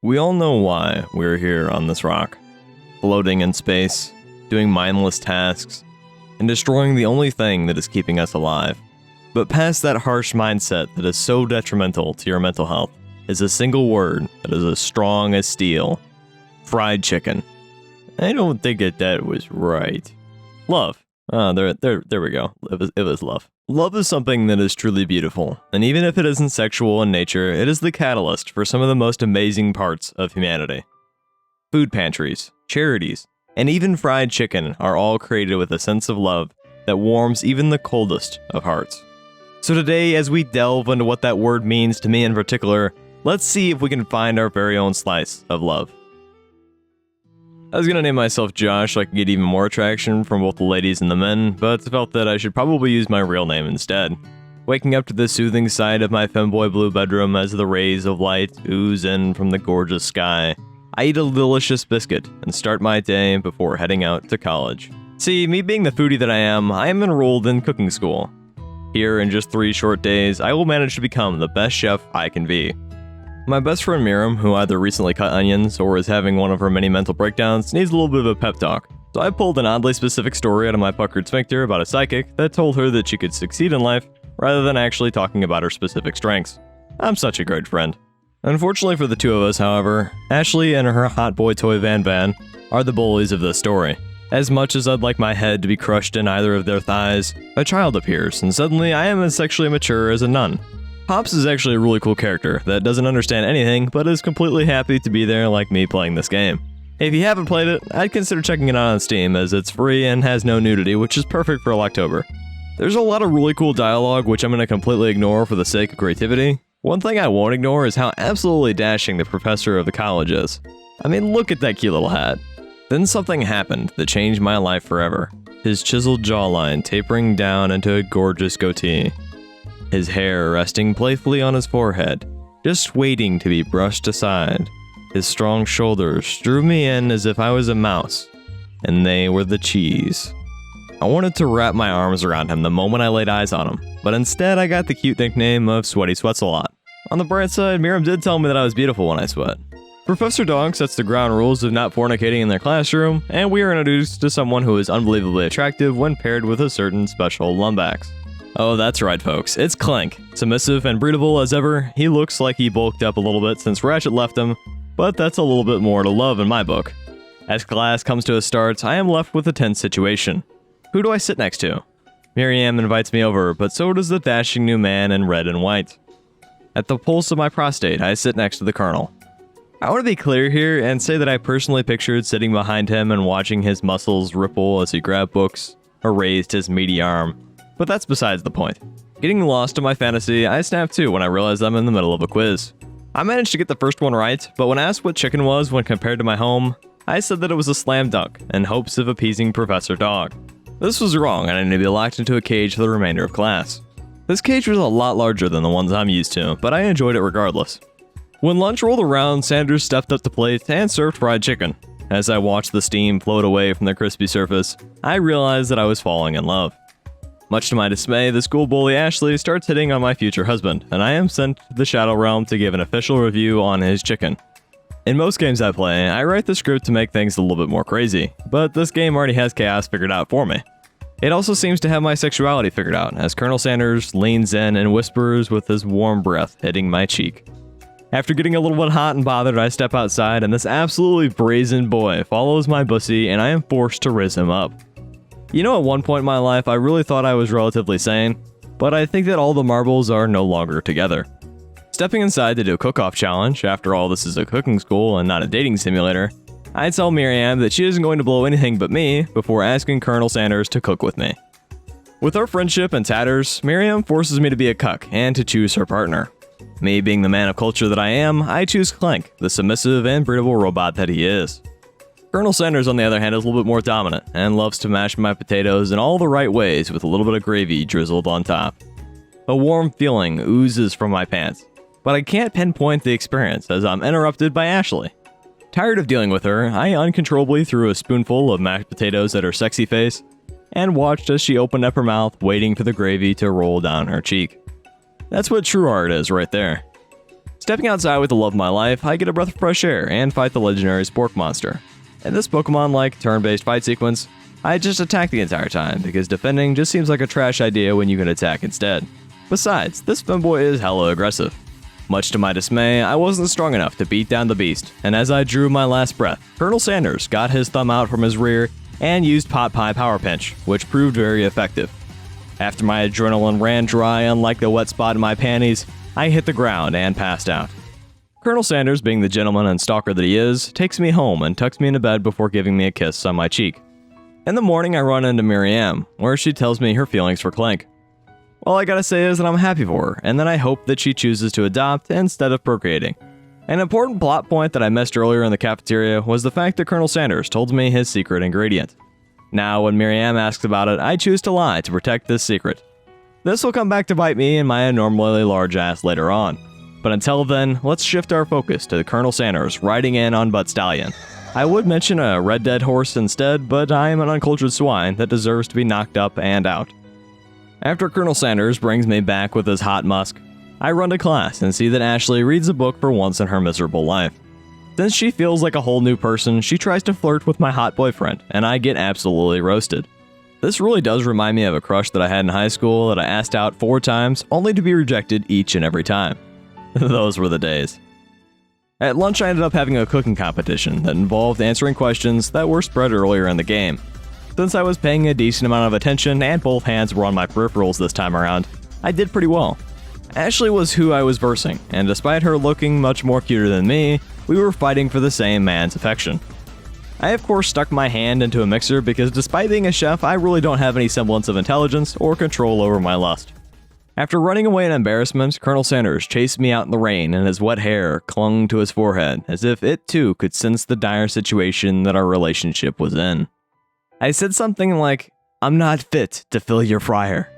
We all know why we're here on this rock, floating in space, doing mindless tasks, and destroying the only thing that is keeping us alive. But past that harsh mindset that is so detrimental to your mental health is a single word that is as strong as steel: fried chicken. I don't think that was right. Love. There we go. It was love. Love is something that is truly beautiful, and even if it isn't sexual in nature, it is the catalyst for some of the most amazing parts of humanity. Food pantries, charities, and even fried chicken are all created with a sense of love that warms even the coldest of hearts. So today, as we delve into what that word means to me in particular, let's see if we can find our very own slice of love. I was gonna name myself Josh so I could get even more attraction from both the ladies and the men, but felt that I should probably use my real name instead. Waking up to the soothing sight of my femboy blue bedroom as the rays of light ooze in from the gorgeous sky, I eat a delicious biscuit and start my day before heading out to college. See, me being the foodie that I am enrolled in cooking school. Here, in just 3 short days, I will manage to become the best chef I can be. My best friend Miriam, who either recently cut onions or is having one of her many mental breakdowns, needs a little bit of a pep talk. So I pulled an oddly specific story out of my puckered sphincter about a psychic that told her that she could succeed in life rather than actually talking about her specific strengths. I'm such a great friend. Unfortunately for the two of us, however, Ashley and her hot boy toy Van Van are the bullies of this story. As much as I'd like my head to be crushed in either of their thighs, a child appears, and suddenly I am as sexually mature as a nun. Pops is actually a really cool character that doesn't understand anything but is completely happy to be there like me playing this game. If you haven't played it, I'd consider checking it out on Steam as it's free and has no nudity, which is perfect for October. There's a lot of really cool dialogue which I'm going to completely ignore for the sake of creativity. One thing I won't ignore is how absolutely dashing the professor of the college is. I mean, look at that cute little hat. Then something happened that changed my life forever. His chiseled jawline tapering down into a gorgeous goatee. His hair resting playfully on his forehead, just waiting to be brushed aside. His strong shoulders drew me in as if I was a mouse, and they were the cheese. I wanted to wrap my arms around him the moment I laid eyes on him, but instead I got the cute nickname of Sweaty Sweats-a-Lot. On the bright side, Miriam did tell me that I was beautiful when I sweat. Professor Dog sets the ground rules of not fornicating in their classroom, and we are introduced to someone who is unbelievably attractive when paired with a certain special lumbax. Oh, that's right, folks. It's Clank. Submissive and breedable as ever, he looks like he bulked up a little bit since Ratchet left him, but that's a little bit more to love in my book. As class comes to a start, I am left with a tense situation. Who do I sit next to? Miriam invites me over, but so does the dashing new man in red and white. At the pulse of my prostate, I sit next to the Colonel. I want to be clear here and say that I personally pictured sitting behind him and watching his muscles ripple as he grabbed books or raised his meaty arm. But that's besides the point. Getting lost in my fantasy, I snapped too when I realized I'm in the middle of a quiz. I managed to get the first one right, but when asked what chicken was when compared to my home, I said that it was a slam dunk in hopes of appeasing Professor Dog. This was wrong and I needed to be locked into a cage for the remainder of class. This cage was a lot larger than the ones I'm used to, but I enjoyed it regardless. When lunch rolled around, Sanders stepped up to plate and served fried chicken. As I watched the steam float away from the crispy surface, I realized that I was falling in love. Much to my dismay, the school bully Ashley starts hitting on my future husband, and I am sent to the Shadow Realm to give an official review on his chicken. In most games I play, I write the script to make things a little bit more crazy, but this game already has chaos figured out for me. It also seems to have my sexuality figured out, as Colonel Sanders leans in and whispers with his warm breath hitting my cheek. After getting a little bit hot and bothered, I step outside, and this absolutely brazen boy follows my bussy, and I am forced to raise him up. You know, at one point in my life, I really thought I was relatively sane, but I think that all the marbles are no longer together. Stepping inside to do a cook-off challenge, after all this is a cooking school and not a dating simulator, I tell Miriam that she isn't going to blow anything but me before asking Colonel Sanders to cook with me. With our friendship in tatters, Miriam forces me to be a cuck and to choose her partner. Me being the man of culture that I am, I choose Clank, the submissive and breedable robot that he is. Colonel Sanders, on the other hand, is a little bit more dominant and loves to mash my potatoes in all the right ways with a little bit of gravy drizzled on top. A warm feeling oozes from my pants, but I can't pinpoint the experience as I'm interrupted by Ashley. Tired of dealing with her, I uncontrollably threw a spoonful of mashed potatoes at her sexy face and watched as she opened up her mouth, waiting for the gravy to roll down her cheek. That's what true art is right there. Stepping outside with the love of my life, I get a breath of fresh air and fight the legendary Spork monster. In this Pokemon-like turn-based fight sequence, I just attack the entire time because defending just seems like a trash idea when you can attack instead. Besides, this femboy is hella aggressive. Much to my dismay, I wasn't strong enough to beat down the beast, and as I drew my last breath, Colonel Sanders got his thumb out from his rear and used Pot Pie Power Pinch, which proved very effective. After my adrenaline ran dry unlike the wet spot in my panties, I hit the ground and passed out. Colonel Sanders, being the gentleman and stalker that he is, takes me home and tucks me into bed before giving me a kiss on my cheek. In the morning, I run into Miriam, where she tells me her feelings for Clank. All I gotta say is that I'm happy for her, and that I hope that she chooses to adopt instead of procreating. An important plot point that I missed earlier in the cafeteria was the fact that Colonel Sanders told me his secret ingredient. Now, when Miriam asks about it, I choose to lie to protect this secret. This will come back to bite me in my abnormally large ass later on. But until then, let's shift our focus to Colonel Sanders riding in on Butt Stallion. I would mention a Red Dead horse instead, but I am an uncultured swine that deserves to be knocked up and out. After Colonel Sanders brings me back with his hot musk, I run to class and see that Ashley reads a book for once in her miserable life. Since she feels like a whole new person, she tries to flirt with my hot boyfriend, and I get absolutely roasted. This really does remind me of a crush that I had in high school that I asked out 4 times, only to be rejected each and every time. Those were the days. At lunch, I ended up having a cooking competition that involved answering questions that were spread earlier in the game. Since I was paying a decent amount of attention and both hands were on my peripherals this time around, I did pretty well. Ashley was who I was versing, and despite her looking much more cuter than me, we were fighting for the same man's affection. I of course stuck my hand into a mixer because despite being a chef, I really don't have any semblance of intelligence or control over my lust. After running away in embarrassment, Colonel Sanders chased me out in the rain and his wet hair clung to his forehead as if it too could sense the dire situation that our relationship was in. I said something like, "I'm not fit to fill your fryer."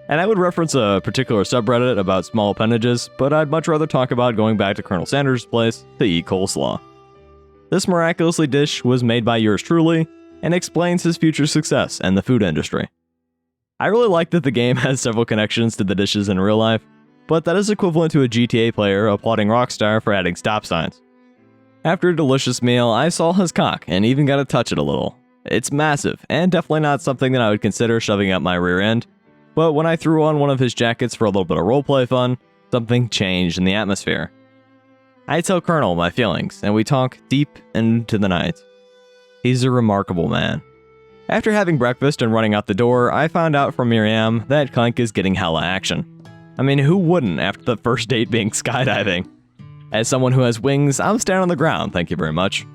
And I would reference a particular subreddit about small appendages, but I'd much rather talk about going back to Colonel Sanders' place to eat coleslaw. This miraculously dish was made by yours truly and explains his future success in the food industry. I really like that the game has several connections to the dishes in real life, but that is equivalent to a GTA player applauding Rockstar for adding stop signs. After a delicious meal, I saw his cock and even got to touch it a little. It's massive, and definitely not something that I would consider shoving up my rear end, but when I threw on one of his jackets for a little bit of roleplay fun, something changed in the atmosphere. I tell Colonel my feelings, and we talk deep into the night. He's a remarkable man. After having breakfast and running out the door, I found out from Miriam that Clank is getting hella action. I mean, who wouldn't after the first date being skydiving? As someone who has wings, I'm staying on the ground, thank you very much.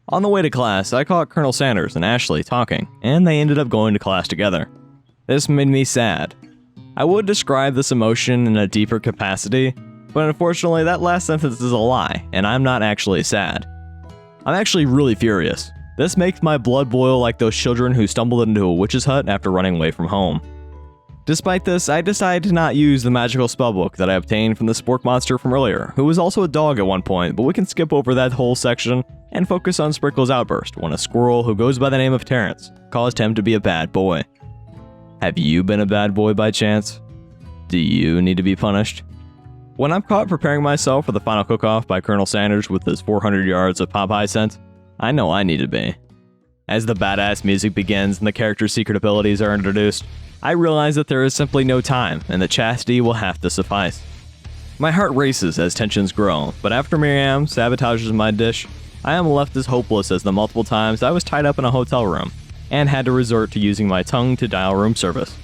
On the way to class, I caught Colonel Sanders and Ashley talking, and they ended up going to class together. This made me sad. I would describe this emotion in a deeper capacity, but unfortunately that last sentence is a lie, and I'm not actually sad. I'm actually really furious. This makes my blood boil like those children who stumbled into a witch's hut after running away from home. Despite this, I decided to not use the magical spellbook that I obtained from the Spork monster from earlier, who was also a dog at one point, but we can skip over that whole section and focus on Sprinkle's outburst when a squirrel who goes by the name of Terrence caused him to be a bad boy. Have you been a bad boy by chance? Do you need to be punished? When I'm caught preparing myself for the final cook-off by Colonel Sanders with his 400 yards of Popeye scent, I know I need to be. As the badass music begins and the character's secret abilities are introduced, I realize that there is simply no time and that chastity will have to suffice. My heart races as tensions grow, but after Miriam sabotages my dish, I am left as hopeless as the multiple times I was tied up in a hotel room and had to resort to using my tongue to dial room service.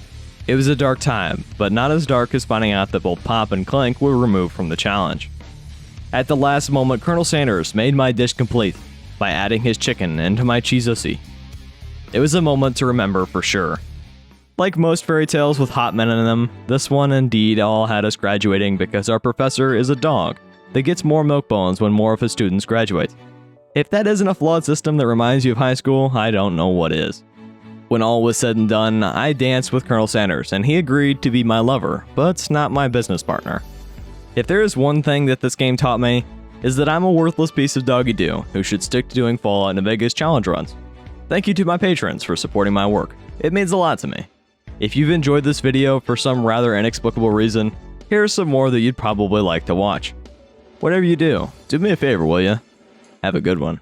It was a dark time, but not as dark as finding out that both Pop and Clank were removed from the challenge. At the last moment, Colonel Sanders made my dish complete by adding his chicken into my cheesosi. It was a moment to remember for sure. Like most fairy tales with hot men in them, this one indeed all had us graduating because our professor is a dog that gets more milk bones when more of his students graduate. If that isn't a flawed system that reminds you of high school, I don't know what is. When all was said and done, I danced with Colonel Sanders and he agreed to be my lover, but not my business partner. If there is one thing that this game taught me, is that I'm a worthless piece of doggy-doo who should stick to doing Fallout New Vegas challenge runs. Thank you to my patrons for supporting my work. It means a lot to me. If you've enjoyed this video for some rather inexplicable reason, here are some more that you'd probably like to watch. Whatever you do me a favor, will ya? Have a good one.